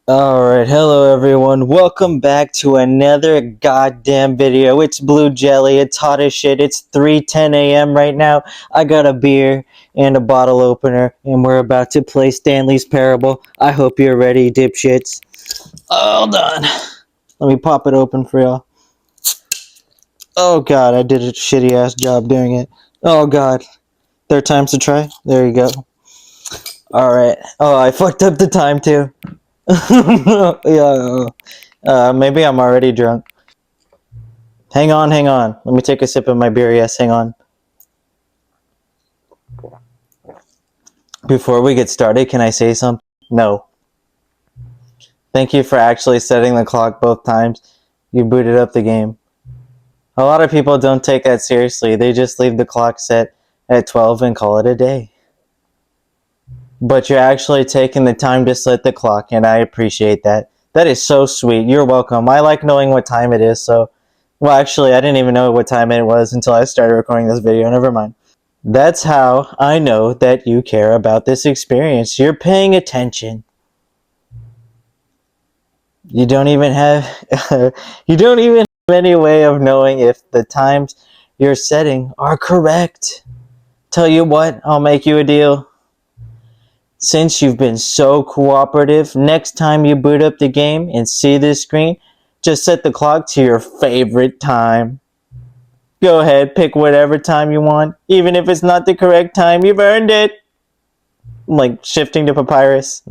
Alright, hello everyone. Welcome back to another goddamn video. It's Blue Jelly. It's hot as shit. It's 3:10 a.m. right now. I got a beer and a bottle opener, and we're about to play Stanley's Parable. I hope you're ready, dipshits. Hold on. Let me pop it open for y'all. Oh god, I did a shitty ass job doing it. Oh god. Third time's to try? There you go. Alright. Oh, I fucked up the time too. Yeah. Maybe I'm already drunk. Hang on. Let me take a sip of my beer. Yes, hang on. Before we get started, can I say something? No. Thank you for actually setting the clock both times you booted up the game. A lot of people don't take that seriously. They just leave the clock set at 12 and call it a day. But you're actually taking the time to set the clock, and I appreciate that. That is so sweet. You're welcome. I like knowing what time it is, so... Well, actually, I didn't even know what time it was until I started recording this video. Never mind. That's how I know that you care about this experience. You're paying attention. You don't even have... you don't even have any way of knowing if the times you're setting are correct. Tell you what, I'll make you a deal. Since you've been so cooperative, next time you boot up the game and see this screen, just set the clock to your favorite time. Go ahead, pick whatever time you want. Even if it's not the correct time, you've earned it. I'm like shifting to Papyrus.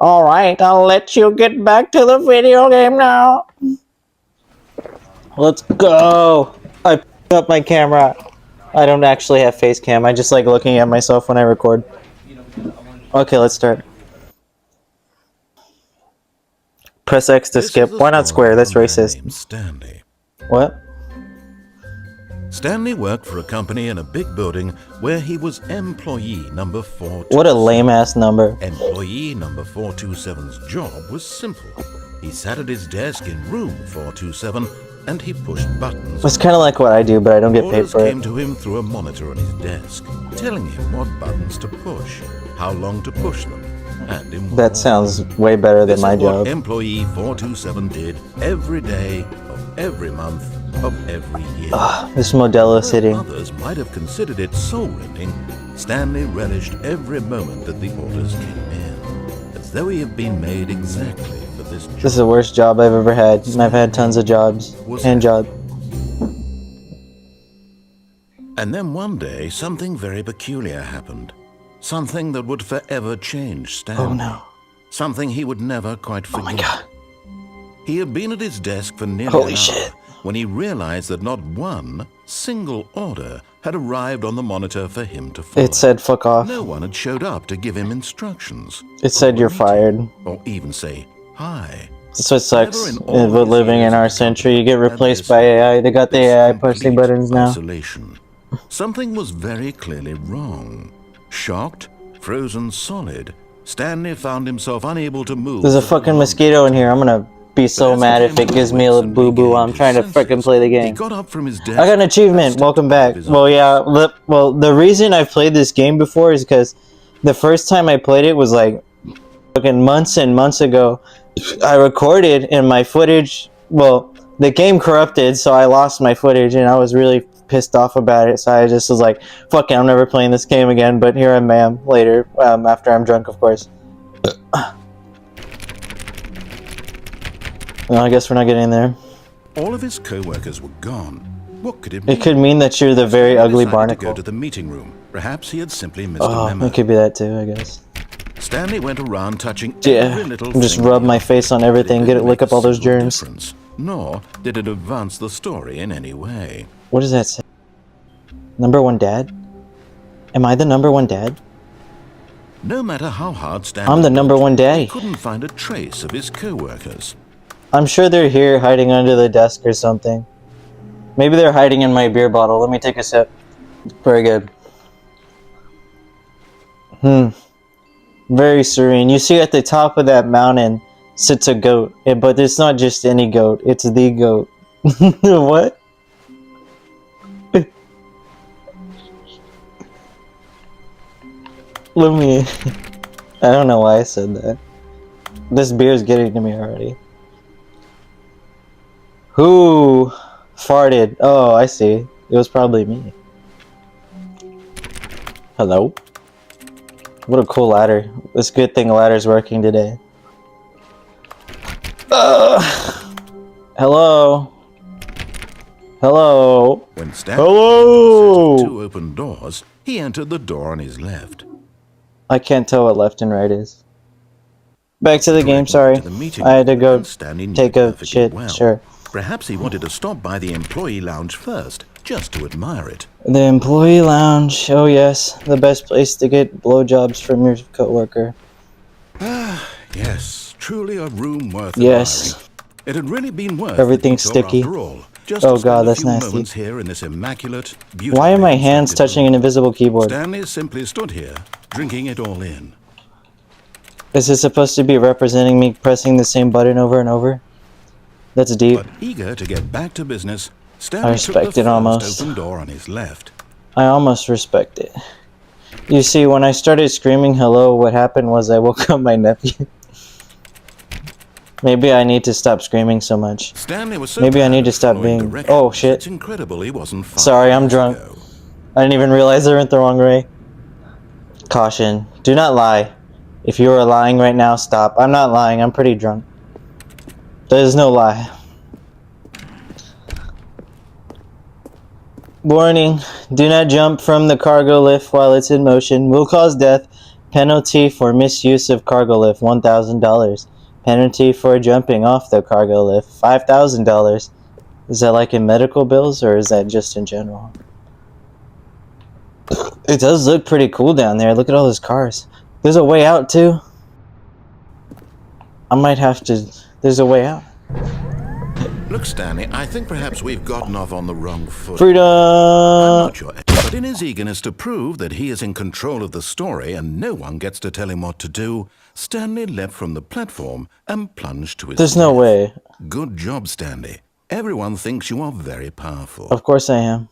Alright, I'll let you get back to the video game now. Let's go. I picked up my camera. I don't actually have face cam. I just like looking at myself when I record. Okay, let's start. Press X to skip. Why not square? That's racist. Stanley. What? Stanley worked for a company in a big building where he was employee number 427. What a lame-ass number. Employee number 427's job was simple. He sat at his desk in room 427 and he pushed buttons. It's kind of like what I do, but I don't get paid for it. Orders came to him through a monitor on his desk, telling him what buttons to push, how long to push them, and in what That sounds way better than my job. What employee 427 did every day of every month of every year. This Modelo City. Others might have considered it soul-rending. Stanley relished every moment that the orders came in, as though he had been made exactly for this job. This is the worst job I've ever had, and I've had tons of jobs. And job. And then one day, something very peculiar happened. Something that would forever change Stanley. Oh no. Something he would never quite forget. Oh my god. He had been at his desk for nearly Holy an hour shit. when he realized that not one single order had arrived on the monitor for him to follow. It said fuck off. No one had showed up to give him instructions. It said you're fired. Or even say hi. That's what sucks Never in all with his living in years our of century. You get company replaced had by this- AI. They got the this AI pushing complete buttons now. Isolation. Something was very clearly wrong. Shocked, frozen solid, Stanley found himself unable to move. There's a fucking mosquito in here. I'm gonna be so mad if it gives me a little boo-boo while I'm trying to frickin' play the He game. got up from his desk. I got an achievement. Welcome back. Well, yeah. The reason I've played this game before is because the first time I played it was like fucking months and months ago. I recorded and my footage. Well, the game corrupted, so I lost my footage, and I was really pissed off about it. So I just was like, "Fuck it, I'm never playing this game again." But here I am later, after I'm drunk, of course. Well, I guess we're not getting there. All of his co-workers were gone. What could it mean? It could mean that you're the very ugly Decided to barnacle. go to the meeting room. Perhaps he had simply missed a Oh, memo. it could be that too, I guess. Stanley went around touching Yeah, every little just thing rub he my owned. face on everything, It get it, didn't lick make up all a those single germs. difference, nor did it advance the story in any way. What does that say? Number one dad? Am I the number one dad? No matter how hard Stanley I'm the number looked, one he daddy. couldn't find a trace of his co-workers. I'm sure they're here hiding under the desk or something. Maybe they're hiding in my beer bottle. Let me take a sip. Very good. Very serene. You see at the top of that mountain sits a goat. But it's not just any goat. It's the goat. What? Let me... I don't know why I said that. This beer's getting to me already. Who farted? Oh, I see. It was probably me. Hello? What a cool ladder. It's a good thing the ladder's working today. Hello? Hello? When Stanley Hello? entered a set of 2 open doors, he entered the door on his left. I can't tell what left and right is. Back to the game, Directly sorry. to the meeting I had to room, go and Stanley knew take a perfectly shit, well. sure. Perhaps he wanted to stop by the employee lounge first, just to admire it. The employee lounge, oh yes, the best place to get blowjobs from your coworker. Yes, truly a room worth Yes. admiring. It had really been worth Everything's the detour sticky. after all. Just Oh to spend god, a that's few nasty. moments here in this immaculate, beautifully Why are my hands constructed touching room. an invisible keyboard? Stanley simply stood here, drinking it all in. Is this supposed to be representing me pressing the same button over and over? That's deep. But eager to get back to business, Stanley I took the respect it first almost. open door on his left. I almost respect it. You see, when I started screaming hello, what happened was I woke up my nephew. Maybe I need to stop screaming so much. Stanley was so Maybe I bad need to at stop following being... directions, Oh shit. It's incredible he wasn't 5 Sorry, I'm years drunk. ago. I didn't even realize I went the wrong way. Caution. Do not lie. If you are lying right now, stop. I'm not lying. I'm pretty drunk. There is no lie. Warning. Do not jump from the cargo lift while it's in motion. Will cause death. Penalty for misuse of cargo lift, $1,000. Penalty for jumping off the cargo lift, $5,000. Is that like in medical bills, or is that just in general? It does look pretty cool down there. Look at all those cars. There's a way out too. I might have to... There's a way out. Look, Stanley, I think perhaps we've gotten off on the wrong foot. Freedom! I'm not sure, but in his eagerness to prove that he is in control of the story and no one gets to tell him what to do, Stanley leapt from the platform and plunged to his There's no death. way. Good job, Stanley. Everyone thinks you are very powerful. Of course I am.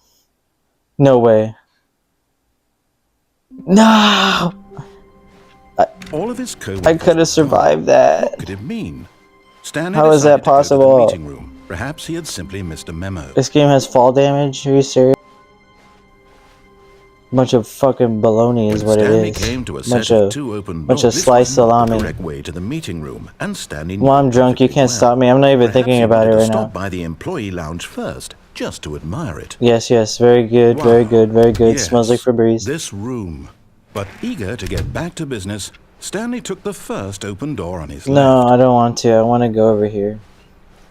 No way. No! All of his co-workers I could were have survived that. What could it mean? Stanley How is that decided to go to the possible? meeting room. Perhaps he had simply missed a memo. This game has fall damage? Are you serious? Bunch of fucking baloney is When what it Stanley is. came to a Bunch set of of 2 open bunch doors, of sliced this was not the salami. correct way to the meeting room, and Stanley Well, I'm knew drunk. You perfectly can't well. stop me. I'm not even Perhaps thinking he about it wanted to right stop now. by the employee lounge first, just to admire it. Yes, yes. Very good. Wow. Very good. Very good. Yes, Smells like Febreze. this room. But eager to get back to business, Stanley took the first open door on his No, left. I don't want to. I want to go over here.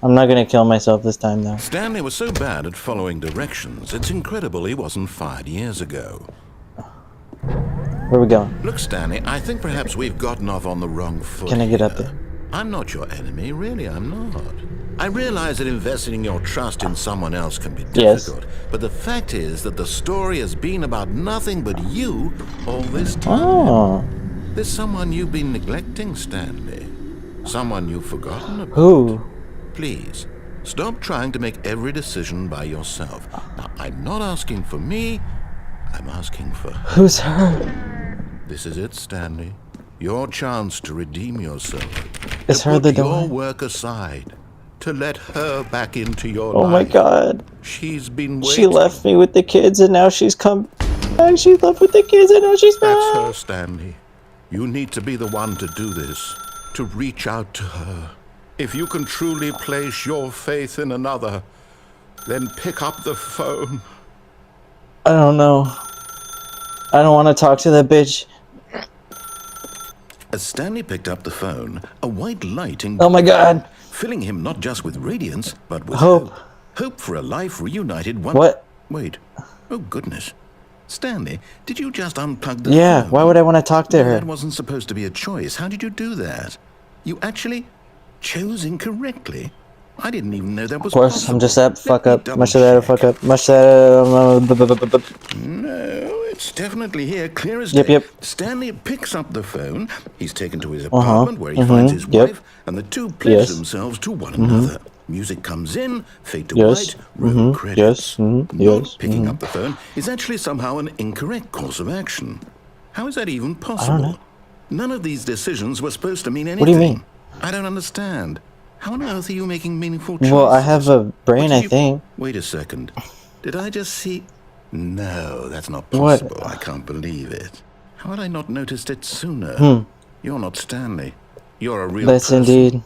I'm not gonna kill myself this time, though. Stanley was so bad at following directions, it's incredible he wasn't 5 years ago. Where are we going? Look, Stanley, I think perhaps we've gotten off on the wrong foot. Can I get up here. there? I'm not your enemy, really, I'm not. I realize that investing your trust in someone else can be Yes. difficult, but the fact is that the story has been about nothing but you all this time. Oh. There's someone you've been neglecting, Stanley. Someone you've forgotten about. Who? Please, stop trying to make every decision by yourself. Now, I'm not asking for me, I'm asking for her. Who's her? This is it, Stanley. Your chance to redeem yourself. Is to her put the your door? work aside. To let her back into your Oh life. my god. She's been waiting. She left me with the kids and now she's come back. She left with the kids and now she's That's her, back. Stanley. You need to be the one to do this. To reach out to her. If you can truly place your faith in another, then pick up the phone. I don't know. I don't want to talk to that bitch. As Stanley picked up the phone, a white light Oh my god. filling him not just with radiance, but with Hope. hope. Hope for a life reunited one... What? Wait. Oh, goodness. Stanley, did you just unplug the Yeah, phone? why would I want to talk to her? That wasn't supposed to be a choice. How did you do that? You actually chose incorrectly. I didn't even know that was Of course, possible. I'm just that fuck Let me up. double Much of that a check. fuck up. Much of that. No, it's definitely here, clear as Yep, day. yep. Stanley picks up the phone. He's taken to his apartment where he finds his yep. wife, and the two pledge Yes. themselves to one another. Music comes in, fade to Yes. white, roll credits. Not Yes. picking up the phone is actually somehow an incorrect course of action. How is that even possible? know. None of these decisions were supposed to mean anything. What do you mean? I don't understand. How on earth are you making meaningful choices? Well, I have a brain, I think. Wait a second. Did I just see... No, that's not What? possible. I can't believe it. How had I not noticed it sooner? You're not Stanley. You're a real That's person. indeed.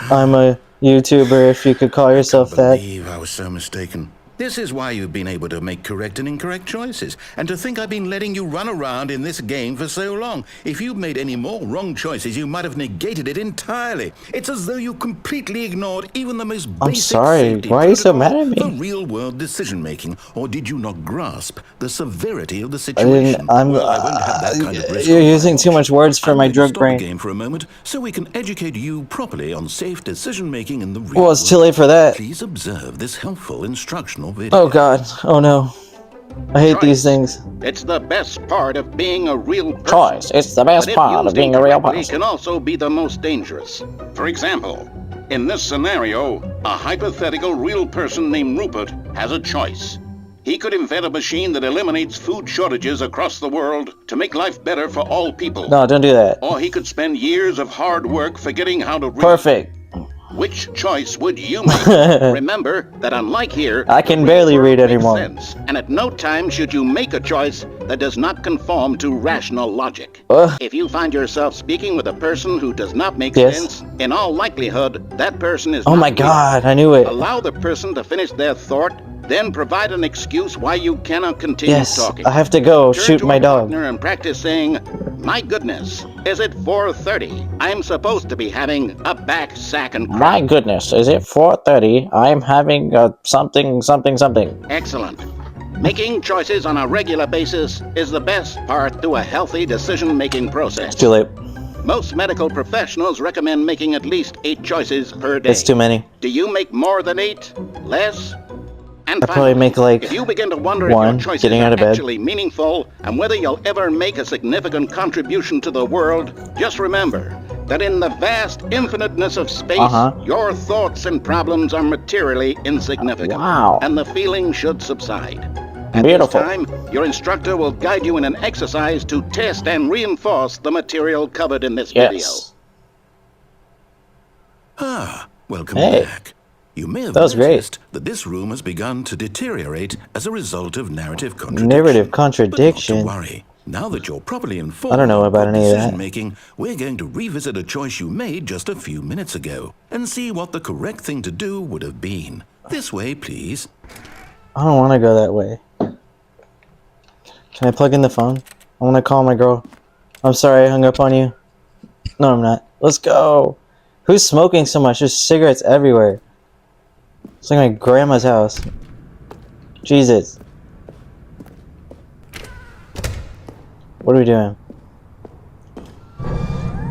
I'm a YouTuber, if you could call yourself I can't that. believe I was so mistaken. This is why you've been able to make correct and incorrect choices. And to think I've been letting you run around in this game for so long. If you'd made any more wrong choices, you might have negated it entirely. It's as though you completely ignored even the most basic I'm sorry. safety Why are you so mad protocol at for me? real-world decision-making. Or did you not grasp the severity of the situation? I'm. Well, I won't have that kind of risk You're on my using too watch. much words for I'm my going to drug stop brain. the game for a moment so we can educate you properly on safe decision-making in the real Well, world. it's too late for that. Please observe this helpful instructional video. Oh God. Oh no. I hate these things. It's the best part of being a real person. Choice. It's the best But if part of used being a real incorrectly, person. can also be the most dangerous. For example, in this scenario, a hypothetical real person named Rupert has a choice. He could invent a machine that eliminates food shortages across the world to make life better for all people. No, don't do that. Or he could spend years of hard work forgetting how to read. Perfect. Which choice would you make? Remember that unlike here, I can the real barely world read makes anymore. sense, and at no time should you make a choice that does not conform to rational logic. If you find yourself speaking with a person who does not make Yes. sense, in all likelihood, that person is Oh not my real. God, I knew it. Allow the person to finish their thought, then provide an excuse why you cannot continue Yes, talking. I have to go Turn shoot to my a dog. partner and practice saying, "My goodness, is it 4:30? I'm supposed to be having a back sack and cramp." My goodness, is it 4:30? I'm having a something. Excellent. Making choices on a regular basis is the best part to a healthy decision-making process. Too late. Most medical professionals recommend making at least 8 choices per day. It's too many. Do you make more than 8? Less? And I probably make like if you begin to wonder one, if your choices getting out are of bed. actually meaningful and whether you'll ever make a significant contribution to the world, just remember that in the vast infiniteness of space, your thoughts and problems are materially insignificant. Wow. And the feeling should subside. At Beautiful. this time, your instructor will guide you in an exercise to test and reinforce the material covered in this video. Yes. Welcome Hey. back. You may have That was great. noticed that this room has begun to deteriorate as a result of narrative contradiction. Narrative But contradiction. not to worry. Now that you're properly informed I don't know about of any of that. decision making, we're going to revisit a choice you made just a few minutes ago and see what the correct thing to do would have been. This way, please. I don't want to go that way. Can I plug in the phone? I want to call my girl. I'm sorry I hung up on you. No, I'm not. Let's go. Who's smoking so much? There's cigarettes everywhere. It's like my grandma's house. Jesus. What are we doing?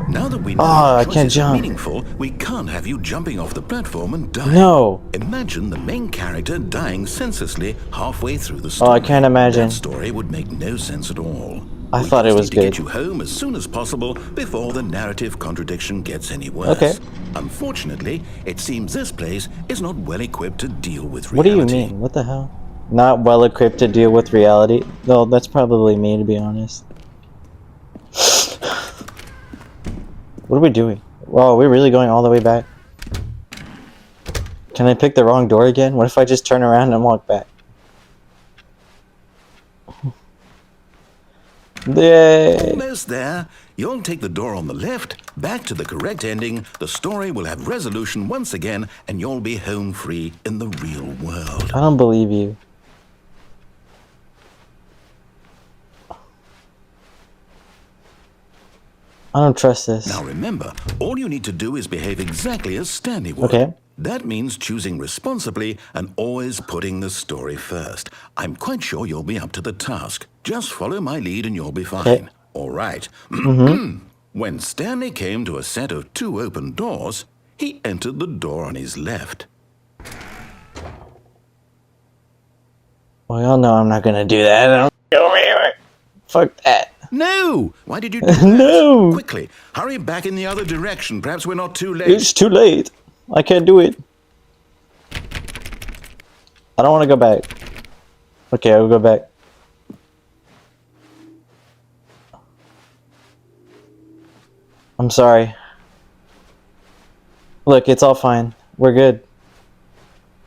Now that we know I choices can't are jump. meaningful, we can't have you jumping off the platform and dying. No. Imagine the main character dying senselessly halfway through the Oh, story. I can't imagine. That story would make no sense at all. I We thought it just was need to good. get you home as soon as possible before the narrative contradiction gets any worse. Okay. Unfortunately, it seems this place is not well equipped to deal with What do reality. you mean? What the hell? Not well equipped to deal with reality? No, that's probably me, to be honest. What are we doing? Whoa, are we really going all the way back? Can I pick the wrong door again? What if I just turn around and walk back? Yay! Almost there. You'll take the door on the left, back to the correct ending, the story will have resolution once again, and you'll be home free in the real world. I don't believe you. I don't trust this. Now remember, all you need to do is behave exactly as Stanley would. Okay. That means choosing responsibly and always putting the story first. I'm quite sure you'll be up to the task. Just follow my lead and you'll be fine. Okay. All right. Mm-hmm. When Stanley came to a set of 2 open doors, he entered the door on his left. Well, y'all know I'm not gonna do that. Fuck that. No! Why did you do that? No! Quickly, hurry back in the other direction. Perhaps we're not too late. It's too late. I can't do it. I don't want to go back. Okay, I'll go back. I'm sorry. Look, it's all fine. We're good.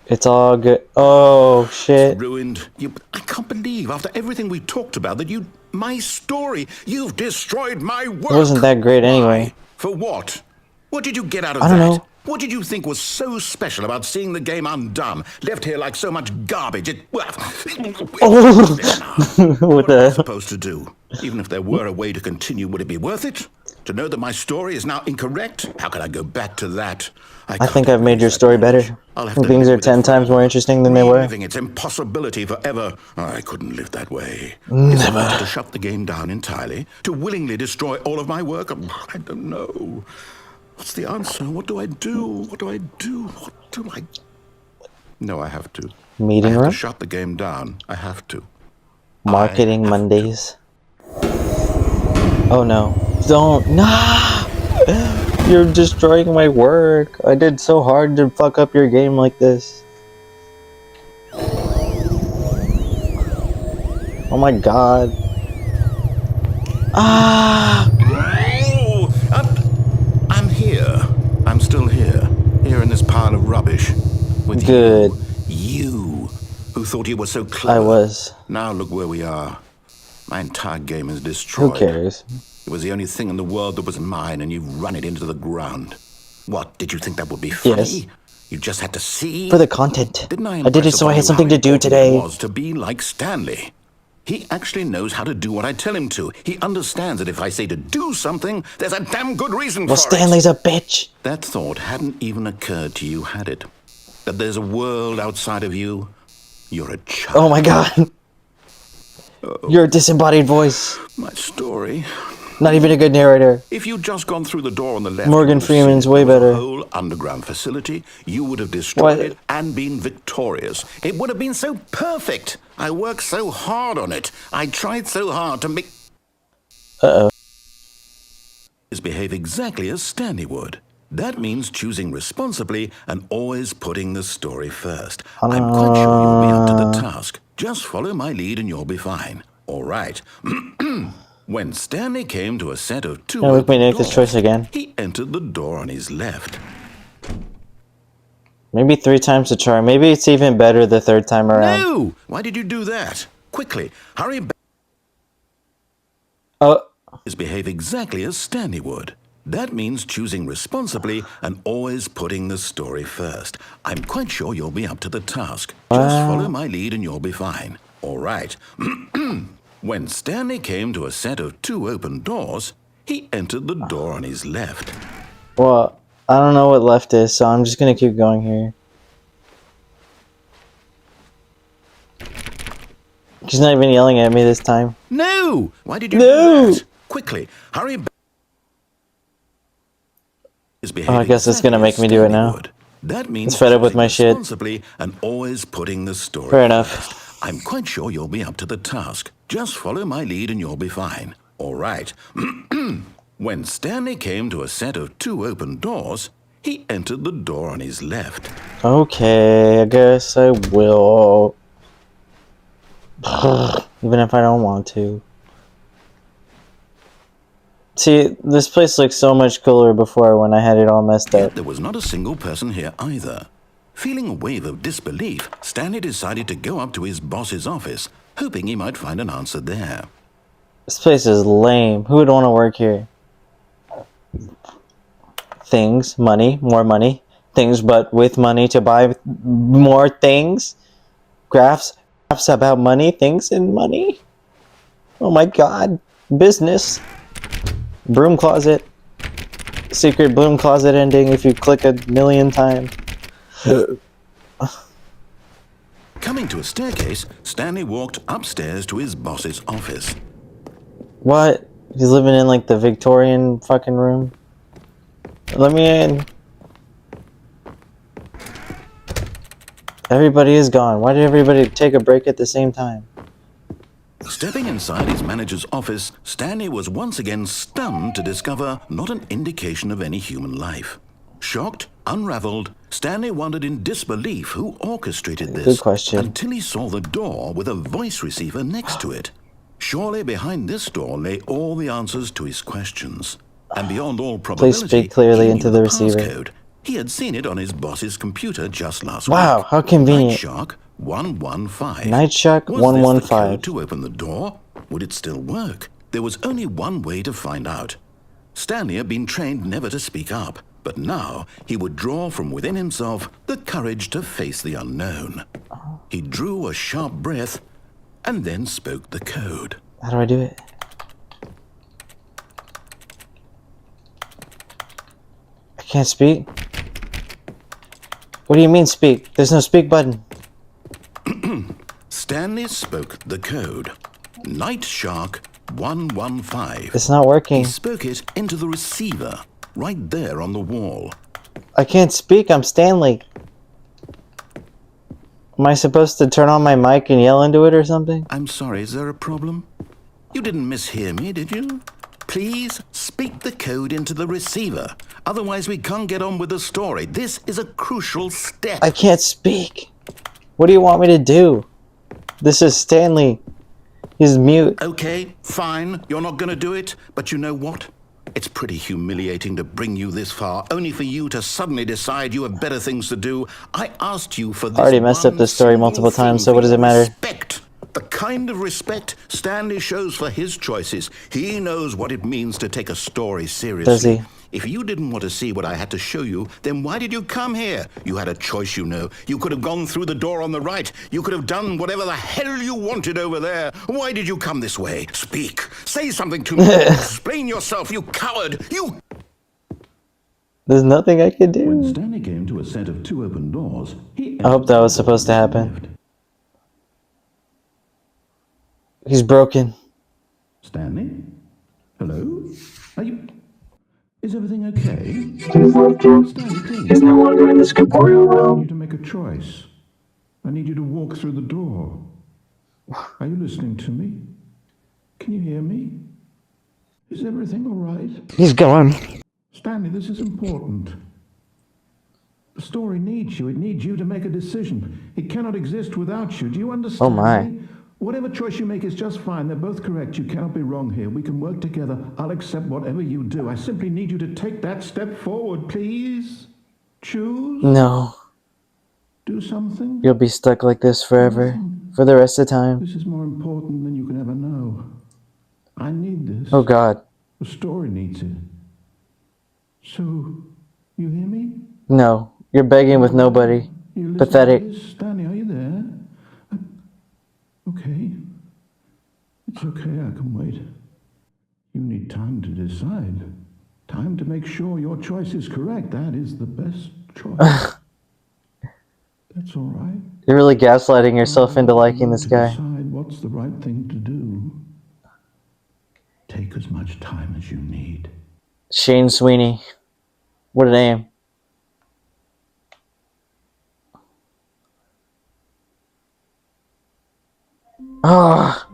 It's all good. Oh, shit. Ruined. I can't believe, after everything we talked about, that my story, you've destroyed my work. It wasn't that great anyway. Why? For what? What did you get out of I that? don't know. What did you think was so special about seeing the game undone, left here like so much garbage? What am I supposed to do? Even if there were a way to continue, would it be worth it? To know that my story is now incorrect? How can I go back to that? I think I've made your story better. Things are 10 times more interesting than they were. Reliving its impossibility forever. I couldn't live that way. Never. Is it better to shut the game down entirely? To willingly destroy all of my work? I don't know. What's the answer? What do I do? What do I do? What do I... No, I have to. Meeting I have room? to shut the game down. I have to. Marketing Mondays. Oh no. Don't. Nah! You're destroying my work. I did so hard to fuck up your game like this. Oh my god. Ah! Oh, I'm here. I'm still here. Here in this pile of rubbish. With Good. You, who thought you were so clever. I was. Now look where we are. My entire game is destroyed. Who cares? It was the only thing in the world that was mine, and you've run it into the ground. What, did you think that would be funny? Yes. You just had to see? For the content. Didn't I did it so I had something to do today. It was to be like Stanley. He actually knows how to do what I tell him to. He understands that if I say to do something, there's a damn good reason for it. Well, Stanley's a bitch. That thought hadn't even occurred to you, had it? That there's a world outside of you? You're a child. Oh my god. You're a disembodied voice. My story. Not even a good narrator. If you'd just gone through the door on the left, Morgan Freeman's way better. A whole underground facility, you would have destroyed What? it and been victorious. It would have been so perfect. I worked so hard on it. I tried so hard to make... Uh-oh. Behave exactly as Stanley would. That means choosing responsibly and always putting the story first. I'm quite sure you'll be up to the task. Just follow my lead and you'll be fine. All right. When Stanley came to a set of two Can we open make this doors, choice again? he entered the door on his left. Maybe 3 times the charm. Maybe it's even better the 3rd time around. No! Why did you do that? Quickly, hurry back. Behave exactly as Stanley would. That means choosing responsibly and always putting the story first. I'm quite sure you'll be up to the task. Just follow my lead and you'll be fine. All right. When Stanley came to a set of 2 open doors, he entered the door on his left. Well, I don't know what left is, so I'm just gonna keep going here. She's not even yelling at me this time. No! Why did you do that? Quickly, hurry back. Oh, I guess it's gonna make me do it now. That means it's fed up with my shit. Responsibly and always putting the story Fair enough. first. I'm quite sure you'll be up to the task. Just follow my lead and you'll be fine. All right. When Stanley came to a set of 2 open doors, he entered the door on his left. Okay, I guess I will. Even if I don't want to. See, this place looked so much cooler before when I had it all messed up. Yet there was not a single person here either. Feeling a wave of disbelief, Stanley decided to go up to his boss's office, hoping he might find an answer there. This place is lame. Who would want to work here? Things, money, more money. Things, but with money to buy more things. Graphs about money, things, and money. Oh my god. Business. Broom closet. Secret broom closet ending if you click 1,000,000 times. Coming to a staircase, Stanley walked upstairs to his boss's office. What? He's living in like the Victorian fucking room? Let me in. Everybody is gone. Why did everybody take a break at the same time? Stepping inside his manager's office, Stanley was once again stunned to discover not an indication of any human life. Shocked, unraveled, Stanley wondered in disbelief who orchestrated this. Good question. Until he saw the door with a voice receiver next to it. Surely behind this door lay all the answers to his questions. And beyond all probability, Please speak clearly he into knew the receiver. passcode. He had seen it on his boss's computer just last Wow, week. how convenient. Night Shark 115. Night Shark Was this the 115. code to open the door? Would it still work? There was only one way to find out. Stanley had been trained never to speak up, but now he would draw from within himself the courage to face the unknown. He drew a sharp breath and then spoke the code. How do I do it? I can't speak? What do you mean speak? There's no speak button. Stanley spoke the code. Night Shark 115. It's not working. He spoke it into the receiver, right there on the wall. I can't speak, I'm Stanley. Am I supposed to turn on my mic and yell into it or something? I'm sorry, is there a problem? You didn't mishear me, did you? Please speak the code into the receiver. Otherwise, we can't get on with the story. This is a crucial step. I can't speak. What do you want me to do? This is Stanley. He's mute. Okay, fine. You're not going to do it. But you know what? It's pretty humiliating to bring you this far, only for you to suddenly decide you have better things to do. I asked you for this. I already messed up this story multiple times, so what does it matter? Respect. The kind of respect Stanley shows for his choices. He knows what it means to take a story seriously. Does he? If you didn't want to see what I had to show you, then why did you come here? You had a choice, you know. You could have gone through the door on the right. You could have done whatever the hell you wanted over there. Why did you come this way? Speak. Say something to me. Explain yourself, you coward. You... There's nothing I can When do. Stanley came to a set of two open doors, he... I hope that was supposed to happen. He's broken. Stanley? Hello? Are you... Is everything okay? Stanley, please. Is no longer in this corporeal I realm. need to make a choice. I need you to walk through the door. Are you listening to me? Can you hear me? Is everything all right? He's gone. Stanley, this is important. The story needs you. It needs you to make a decision. It cannot exist without you. Do you understand? Oh my. me? Whatever choice you make is just fine. They're both correct. You cannot be wrong here. We can work together. I'll accept whatever you do. I simply need you to take that step forward, please. Choose. No. Do something. You'll be stuck like this forever. For the rest of the time. This is more important than you can ever know. I need this. Oh God. The story needs it. So, you hear me? No. You're begging with nobody. You listen to Pathetic. this? Stanley, are you there? Okay. It's okay, I can wait. You need time to decide. Time to make sure your choice is correct. That is the best choice. That's all right. You're really gaslighting yourself into liking this guy. Decide what's the right thing to do. Take as much time as you need. Shane Sweeney. What a name. Ah.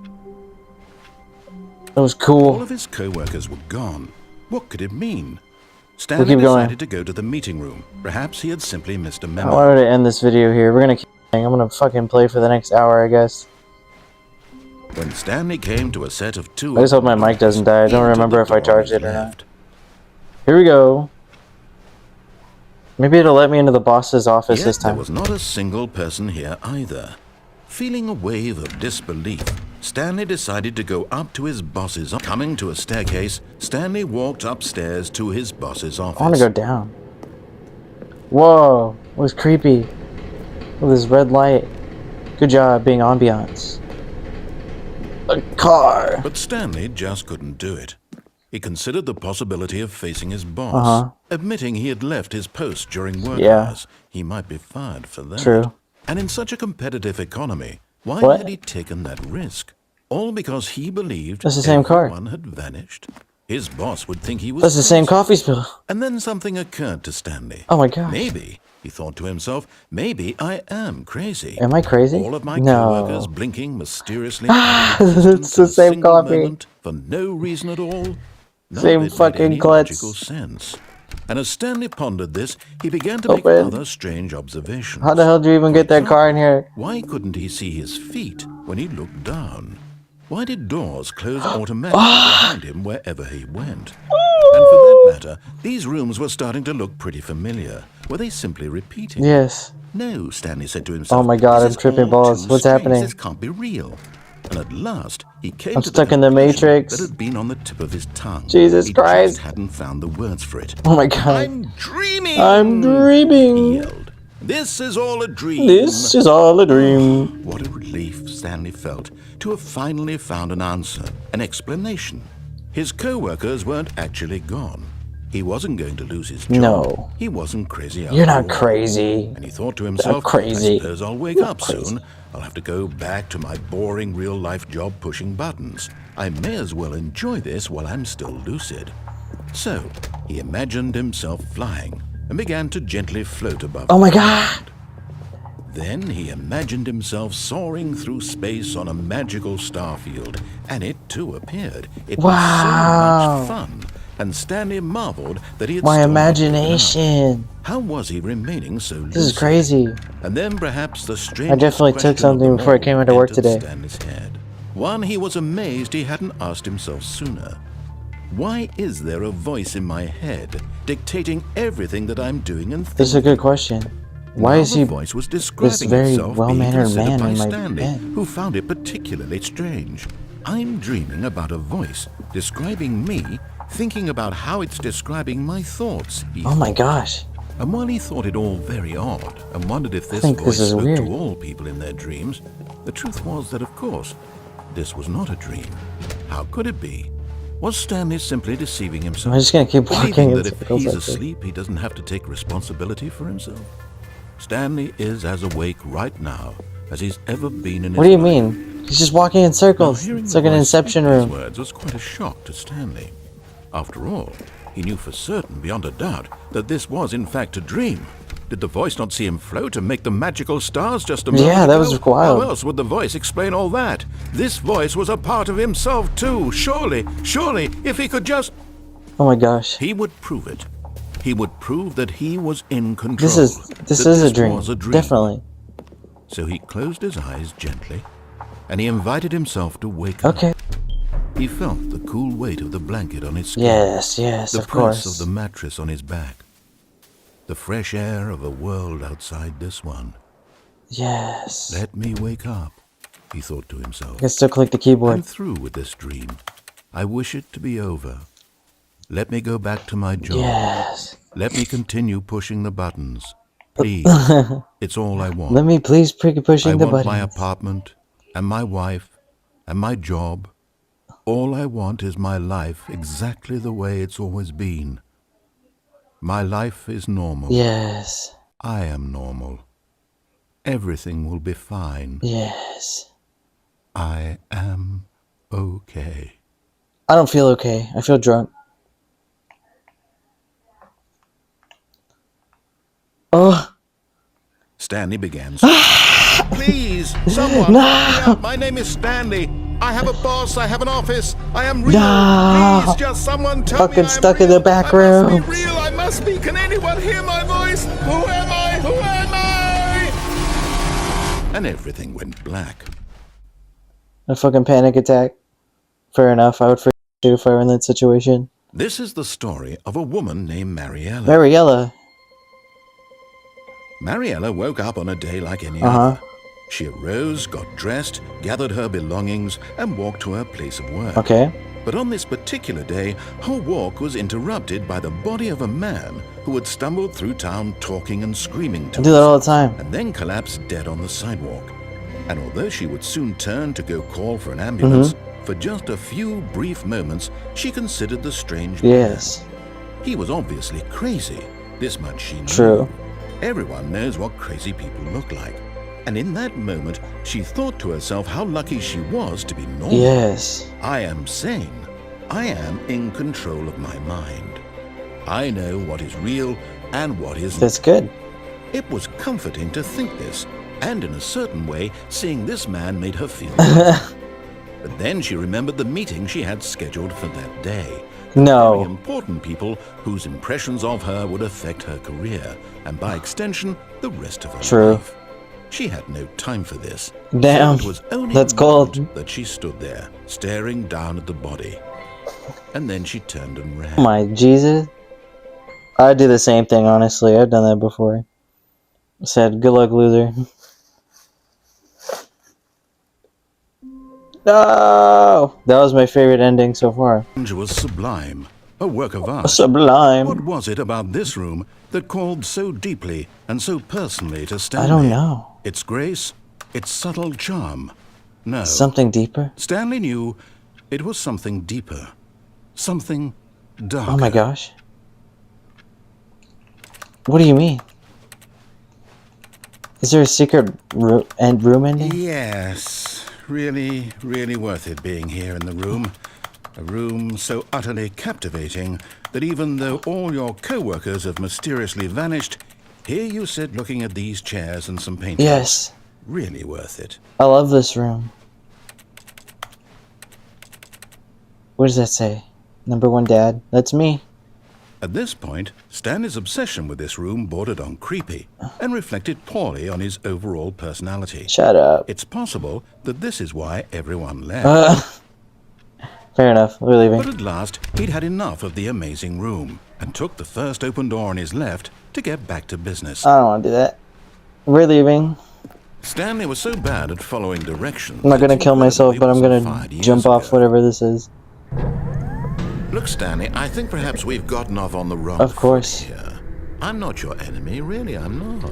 That was All cool. of his co-workers were gone. What could it mean? We'll Stanley keep going. decided to go to the meeting room. Perhaps he had simply missed a I memo. wanted to end this video here. We're gonna keep playing. I'm gonna fucking play for the next hour, I guess. When Stanley came to a set of two... I just hope my mic doesn't die. I don't he remember if I entered the door on charged his it or not. left. Here we go. Maybe it'll let me into the boss's office Yet this there time. was not a single person here either. Feeling a wave of disbelief, Stanley decided to go up to his boss's office. Coming to a staircase, Stanley walked upstairs to his boss's office. I want to go down. Whoa, it was creepy. With this red light. Good job being ambiance. A car. But Stanley just couldn't do it. He considered the possibility of facing his boss. Uh-huh. Admitting he had left his post during work Yeah. hours, he might be fired for that. True. And in such a competitive economy, why What? had he taken that risk? All because he believed That's the same car. everyone had vanished. His boss would think he was That's the same crazy. coffee spill. And then something occurred to Stanley. Oh my gosh. Maybe, he thought to himself, maybe I am crazy. Am I crazy? All of my No. coworkers blinking mysteriously. It's the same coffee. For no reason at all. None Same of it made fucking any klutz. logical sense. And as Stanley pondered this, he began to make Open. other strange observations. How the hell do you even get that car in here? Why couldn't he see his feet when he looked down? Why did doors close automatically behind him wherever he went? And for that matter, these rooms were starting to look pretty familiar. Were they simply repeating? Yes. No, Stanley said to himself. Oh my god, this I'm is tripping all balls. too What's strange. happening? This can't be real. And at last, he came I'm to stuck the in the conclusion Matrix. that had been on the tip of his tongue. Jesus he Christ. just hadn't found the words for it. Oh my god. I'm dreaming! I'm He dreaming. yelled. This is all a dream. This is all a dream. What a relief Stanley felt to have finally found an answer, an explanation. His co-workers weren't actually gone. He wasn't going to lose his job. No. He wasn't crazy You're after not all. crazy. And he thought to himself, crazy. I suppose I'll wake You're up crazy. soon. I'll have to go back to my boring real-life job pushing buttons. I may as well enjoy this while I'm still lucid. So, he imagined himself flying and began to gently float above. Oh my god. Then he imagined himself soaring through space on a magical starfield, and it too appeared. It Wow. was so much fun, and Stanley marveled that he had My still not woken up. imagination. How was he remaining so lucid? This is crazy. And then perhaps the strangest I definitely took question something of them before I all came into work entered today. Stanley's head. One he was amazed he hadn't asked himself sooner. Why is there a voice in my head dictating everything that I'm doing and thinking? This is a good question. Why Now is the he voice was describing very itself well-mannered being considered man by in my Stanley, bed? who found it particularly strange. I'm dreaming about a voice describing me, thinking about how it's describing my thoughts. Oh my gosh. And while he thought it all very odd and wondered if this think voice this is spoke weird. to all people in their dreams, the truth was that, of course, this was not a dream. How could it be? Was Stanley simply deceiving himself? I'm just gonna keep walking Believing in that if circles he's like this. asleep, he doesn't have to take responsibility for himself? Stanley is as awake right now as he's ever been in his What do you life. mean? He's just walking in Now, circles. hearing It's the like an voice Inception speak these room. words was quite a shock to Stanley. After all, he knew for certain, beyond a doubt, that this was in fact a dream. Did the voice not see him float and make the magical stars just a moment Yeah, that was ago? wild. How else would the voice explain all that? This voice was a part of himself too. Surely, if he could just... Oh my gosh. He would prove it. He would prove that he was in control. This is that a dream. was a dream. Definitely. So he closed his eyes gently, and he invited himself to wake up. Okay. He felt the cool weight of the blanket on his skin. Yes, The of press course. of the mattress on his back. The fresh air of a world outside this one. Yes. Let me wake up, he thought to himself. I can still click the I'm keyboard. through with this dream. I wish it to be over. Let me go back to my job. Yes. Let me continue pushing the buttons. Please, it's all I want. Let me please keep I pushing the want my buttons. apartment, and my wife, and my job. All I want is my life exactly the way it's always been. My life is normal. Yes. I am normal. Everything will be fine. Yes. I am okay. I don't feel okay. I feel drunk. Oh. Stanley began screaming. Please, someone, No. help me out. My name is Stanley. I have a boss. I have an office. I am real. No. Please, just someone tell Fucking me I'm stuck in real. the back I room. must be real. I must be. Can anyone hear my voice? Who am I? Who am I? And everything went black. A fucking panic attack. Fair enough. I would freak too if I were in that situation. This is the story of a woman named Mariella. Mariella. Mariella woke up on a day like any Uh-huh. other. She arose, got dressed, gathered her belongings, and walked to her place of work. Okay. But on this particular day, her walk was interrupted by the body of a man who had stumbled through town talking and screaming to I do that all himself, the time. and then collapsed dead on the sidewalk. And although she would soon turn to go call for an ambulance, Mm-hmm. for just a few brief moments, she considered the strange man. Yes. He was obviously crazy. This much she knew. True. Everyone knows what crazy people look like. And in that moment, she thought to herself how lucky she was to be normal. Yes. I am sane. I am in control of my mind. I know what is real and what isn't. That's good. It was comforting to think this, and in a certain way, seeing this man made her feel good. But then she remembered the meeting she had scheduled for that day. Very No. important people whose impressions of her would affect her career, and by extension, the rest of her True. life. She had no time for this. Damn. So it was only That's a cold. moment that she stood there, staring down at the body. And then she turned and ran. My Jesus. I'd do the same thing, honestly. I've done that before. Said, good luck, loser. No! That was my favorite ending so far. Was sublime, a work of art. Sublime. What was it about this room that called so deeply and so personally to Stanley? I don't know. Its grace, its subtle charm. No. Something deeper? Stanley knew it was something deeper. Something darker. Oh my gosh. What do you mean? Is there a secret room ending? Yes. Really, really worth it being here in the room. A room so utterly captivating that even though all your co-workers have mysteriously vanished, here you sit looking at these chairs and some paintings. Yes. Really worth it. I love this room. What does that say? Number 1 dad. That's me. At this point, Stanley's obsession with this room bordered on creepy and reflected poorly on his overall personality. Shut up. It's possible that this is why everyone left. Fair enough. We're leaving. But at last, he'd had enough of the amazing room and took the first open door on his left to get back to business. I don't want to do that. We're leaving. Stanley was so bad at following directions. I'm not going to it's kill myself, but I'm incredible going he wasn't to fired jump years off ago. whatever this is. Look, Stanley, I think perhaps we've gotten off on the wrong Of course. foot here. I'm not your enemy, really, I'm not.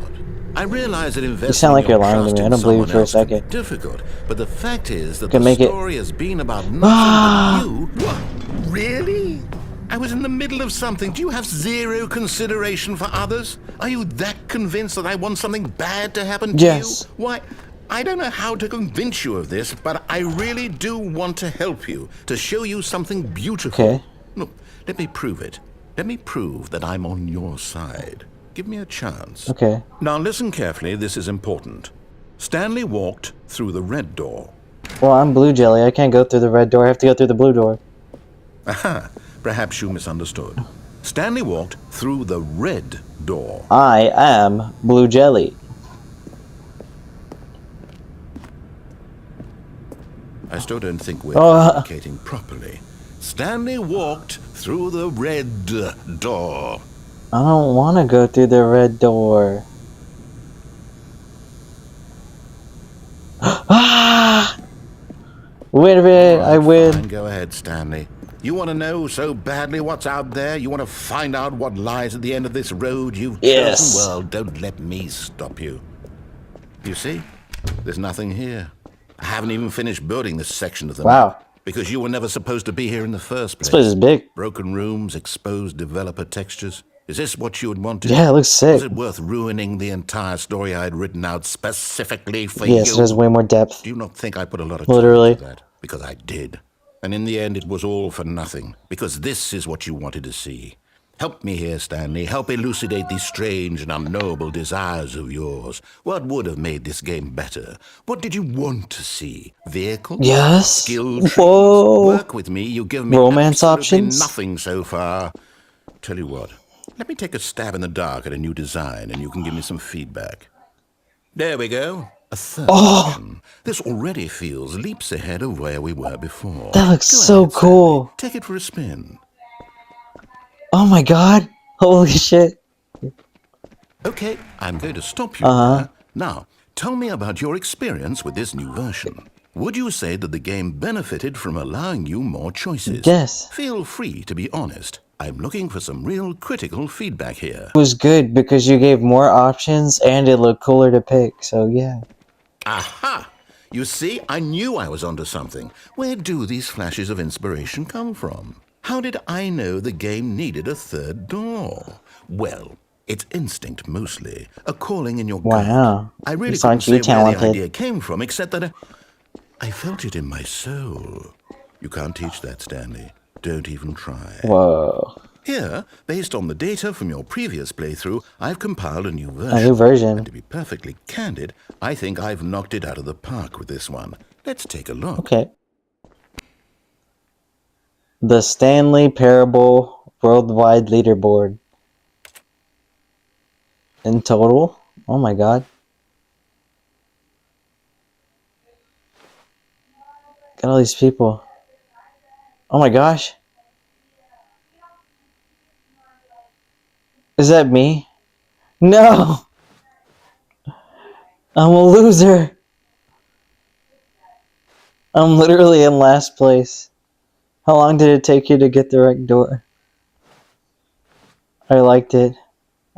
I realize that investing sound like your you're lying to trust me. I in don't believe you someone for a else can be second. difficult, but the fact is that Can the make it- story has been about nothing but you. What? Really? I was in the middle of something. Do you have zero consideration for others? Are you that convinced that I want something bad to happen to Yes. you? Why, I don't know how to convince you of this, but I really do want to help you, to show you something beautiful. Okay. Look, let me prove it. Let me prove that I'm on your side. Give me a chance. Okay. Now listen carefully, this is important. Stanley walked through the red door. Well, I'm Blue Jelly. I can't go through the red door. I have to go through the blue door. Aha, perhaps you misunderstood. Stanley walked through the red door. I am Blue Jelly. I still don't think we're Oh. communicating properly. Stanley walked through the red door. I don't want to go through the red door. Ah! Wait a minute, I All right, win. fine, go ahead, Stanley. You want to know so badly what's out there? You want to find out what lies at the end of this road you've Yes. chosen? Well, don't let me stop you. You see? There's nothing here. I haven't even finished building this section of the Wow. map because you were never supposed to be here in the first place. This place is big. Broken rooms, exposed developer textures. Is this what you had wanted? Yeah, it looks sick. Was it worth ruining the entire story I had written out specifically for Yes, you? it has way more depth. Do you not think I put a lot of time Literally. into that? Because I did. And in the end, it was all for nothing. Because this is what you wanted to see. Help me here, Stanley. Help elucidate these strange and unknowable desires of yours. What would have made this game better? What did you want to see? Vehicles? Yes. Skill trees? Whoa. Work with me. You give me Romance absolutely options? nothing so far. Tell you what. Let me take a stab in the dark at a new design, and you can give me some feedback. There we go. A third option. This already feels leaps ahead of where we were before. That looks Go so ahead, cool. Stanley. Take it for a spin. Oh my god. Holy shit. Okay, I'm going to stop you there. Now, tell me about your experience with this new version. Would you say that the game benefited from allowing you more choices? Yes. Feel free to be honest. I'm looking for some real critical feedback here. It was good because you gave more options and it looked cooler to pick, so yeah. Aha! You see, I knew I was onto something. Where do these flashes of inspiration come from? How did I know the game needed a third door? Well, it's instinct mostly, a calling in your gut. Wow. I really You couldn't sound say where talented. the idea came from, except that I felt it in my soul. You can't teach that, Stanley. Don't even try. Whoa. Here, based on the data from your previous playthrough, I've compiled a new version. A new version. And to be perfectly candid, I think I've knocked it out of the park with this one. Let's take a look. Okay. The Stanley Parable Worldwide Leaderboard. In total? Oh my god. Got all these people. Oh my gosh. Is that me? No! I'm a loser! I'm literally in last place. How long did it take you to get the right door? I liked it.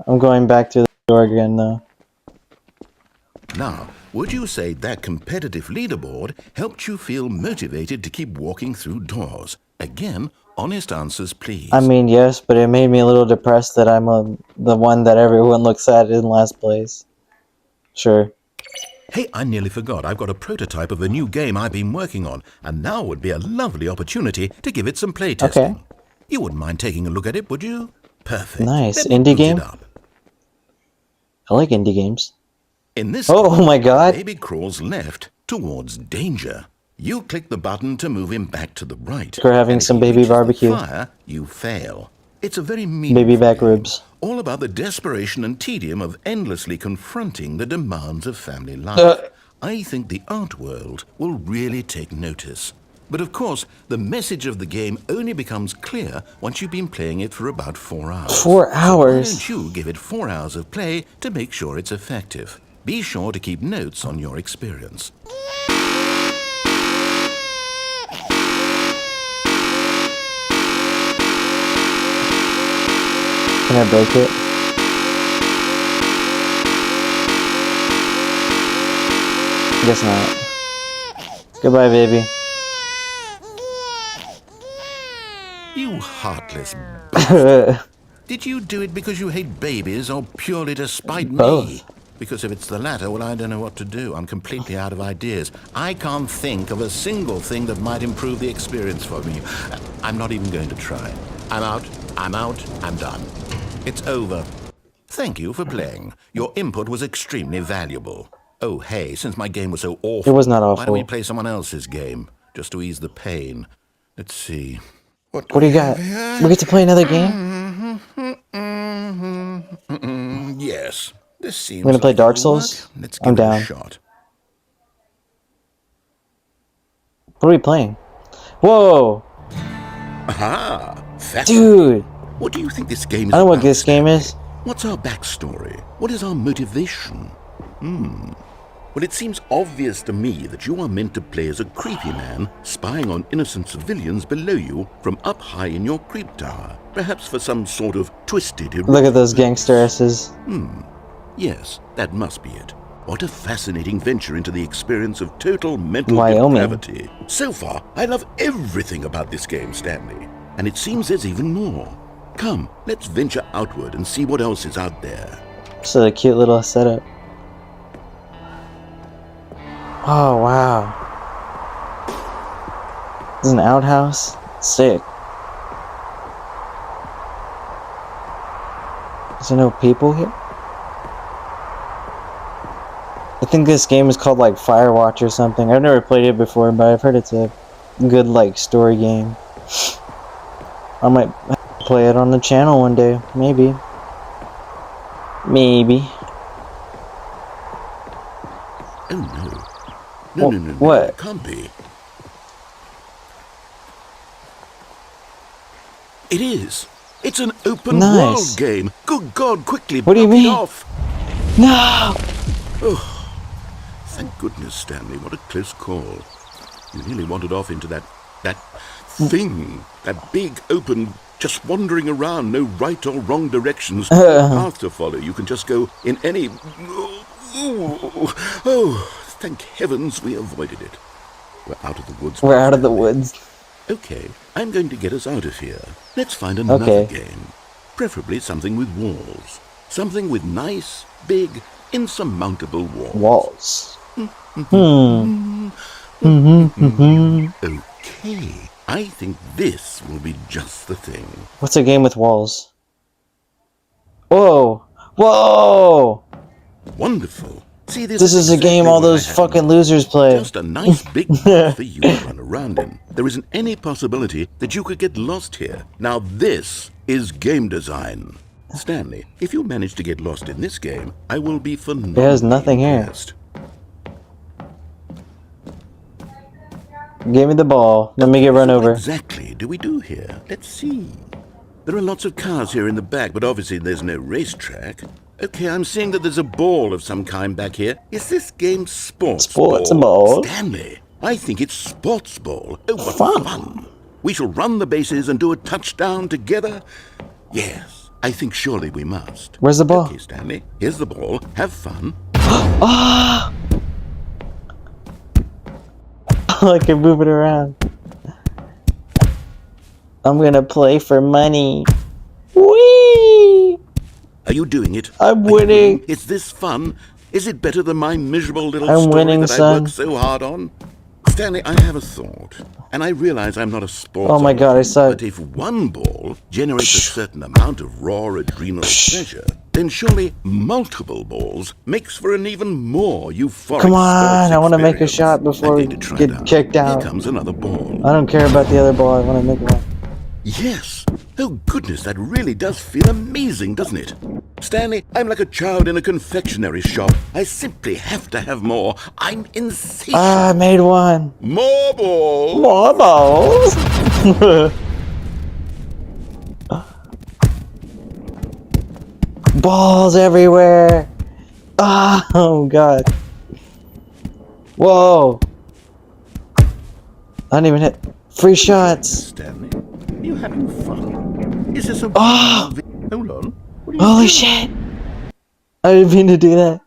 I'm going back through the door again though. Now, would you say that competitive leaderboard helped you feel motivated to keep walking through doors? Again, honest answers, please. I mean, yes, but it made me a little depressed that I'm the one that everyone looks at in last place. Sure. Hey, I nearly forgot. I've got a prototype of a new game I've been working on, and now would be a lovely opportunity to give it some playtesting. Okay. You wouldn't mind taking a look at it, would you? Perfect. Nice. Let me Indie boot game? it up. I like indie games. In this Oh game, my god! baby crawls left towards danger. You click the button to move him back to the right. We're having and if some he baby reaches the barbecue. fire, you fail. It's a very meaningful Baby back game, ribs. all about the desperation and tedium of endlessly confronting the demands of family life. I think the art world will really take notice. But of course, the message of the game only becomes clear once you've been playing it for about 4 hours. 4 hours? So why don't you give it 4 hours of play to make sure it's effective? Be sure to keep notes on your experience. Can I break it? Guess not. Goodbye, baby. You heartless bastard. Did you do it because you hate babies or purely to spite me? Both. Because if it's the latter, well, I don't know what to do. I'm completely out of ideas. I can't think of a single thing that might improve the experience for me. I'm not even going to try. I'm out, I'm done. It's over. Thank you for playing. Your input was extremely valuable. Oh, hey, since my game was so awful, It was not why don't we awful. play someone else's game, just to ease the pain? Let's see. What do you got? We get to play another game? Yes, this seems We're gonna play like Dark it'll work. Souls? Let's I'm give it a down. shot. What are we playing? Whoa! Aha! Dude! What do you think this game is I know what about, this game Stanley? is. What's our backstory? What is our motivation? Well, it seems obvious to me that you are meant to play as a creepy man spying on innocent civilians below you from up high in your creep tower, perhaps for some sort of twisted Look at those gangster asses. Yes, that must be it. What a fascinating venture into the experience of total mental Wyoming. depravity. So far, I love everything about this game, Stanley. And it seems there's even more. Come, let's venture outward and see what else is out there. Just a cute little setup. Oh, wow. This is an outhouse? Sick. Is there no people here? I think this game is called like Firewatch or something. I've never played it before, but I've heard it's a good like story game. I might play it on the channel one day, maybe. Maybe. Oh no. No. What? It can't be. It is. It's an open Nice. world game. Good God, quickly What do you block it mean? off. No! Thank goodness, Stanley. What a close call. You nearly wandered off into that thing. That big, open, just wandering around, no right or wrong directions, no path to follow. You can just go in any... Oh, thank heavens we avoided it. We're out of the woods. We're out of the woods. Okay, I'm going to get us out of here. Let's find another Okay. game. Preferably something with walls. Something with nice, big, insurmountable walls. Okay, I think this will be just the thing. What's a game with walls? Whoa! Whoa! Wonderful. See, This is a game exactly all what I those had in fucking mind. losers play. Just a nice big path for you to run around in. There isn't any possibility that you could get lost here. Now this is game design. Stanley, if you manage to get lost in this game, I will be phenomenally There's nothing here. impressed. Give me the ball. Let me get run So what over. exactly do we do here? Let's see. There are lots of cars here in the back, but obviously there's no racetrack. Okay, I'm seeing that there's a ball of some kind back here. Is this game sports ball? Stanley, I think it's sports ball. Oh, what Fun. fun. We shall run the bases and do a touchdown together. Yes, I think surely we must. Where's the ball? Okay, Stanley, here's the ball. Have fun. Ah! I can move it around. I'm gonna play for money. Whee! Are you doing it? I'm Are you winning. Is this fun? Is it better than my miserable little I'm story winning, that I son. worked so hard on? Stanley, I have a thought, and I realize I'm not a sports Oh my God, I suck. but if one ball generates a certain amount of raw adrenal pleasure, then surely multiple balls makes for an even more euphoric Come on, sports I want to make a experience. shot before I'm we going to try get that. kicked out. Here comes another ball. I don't care about the other ball, I want to make one. Yes. Oh, goodness, that really does feel amazing, doesn't it? Stanley, I'm like a child in a confectionery shop. I simply have to have more. I'm insatiable. Ah, I made one. More balls. More balls. Balls everywhere. Ah, oh God. Whoa. I didn't even hit. Free shots. Stanley, are you having fun? Is this a... Oh. Hold on. What are you Holy doing? shit. I didn't mean to do that.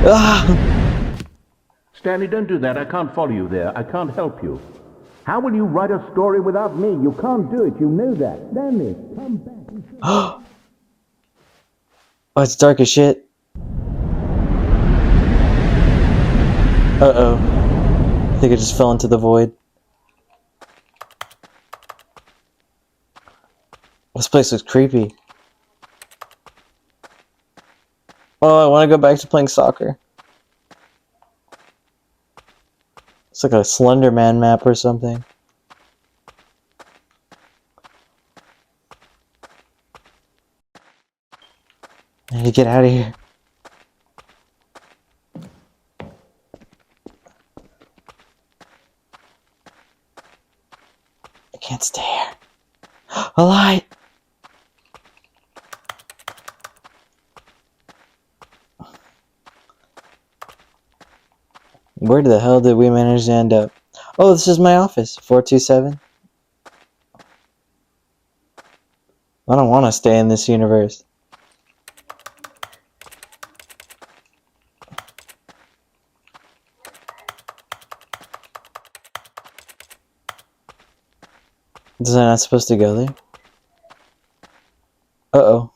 Ah. Stanley, don't do that. I can't follow you there. I can't help you. How will you write a story without me? You can't do it. You know that. Stanley, come back. Oh, it's dark as shit. Uh-oh. I think I just fell into the void. This place looks creepy. Oh, I want to go back to playing soccer. It's like a Slender Man map or something. I need to get out of here. I can't stay here. A light! Where the hell did we manage to end up? Oh, this is my office. 427. I don't want to stay in this universe. Was I not supposed to go there? Uh-oh.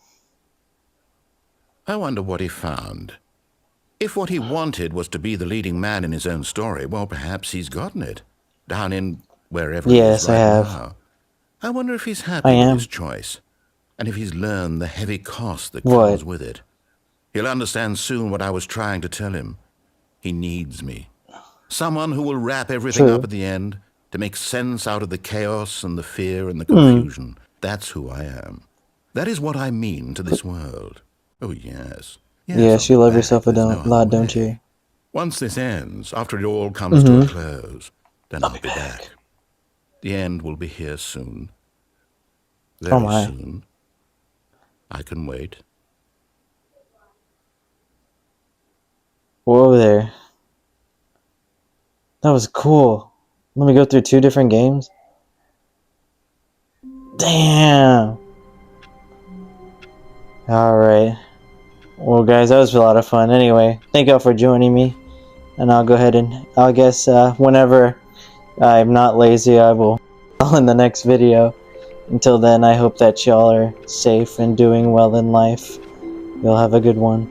I wonder what he found. If what he wanted was to be the leading man in his own story, well, perhaps he's gotten it. Down in wherever Yes, he is right I have. now. I wonder if he's happy I with am. his choice, and if he's learned the heavy cost that What? comes with it. He'll understand soon what I was trying to tell him. He needs me. Someone who will wrap everything True. up at the end to make sense out of the chaos and the fear and the confusion. That's who I am. That is what I mean to this world. Oh, yes. Yes, I'll you be love back. yourself a There's no other lot, don't way. you? Once this ends, after it all comes to a close, then I'll be back. The end will be here soon. Very my. soon. I can wait. Whoa there. That was cool. Let me go through 2 different games. Damn. Alright. Well, guys, that was a lot of fun. Anyway, thank y'all for joining me. And I'll go ahead and, I guess, whenever I'm not lazy, I will in the next video. Until then, I hope that y'all are safe and doing well in life. You'll have a good one.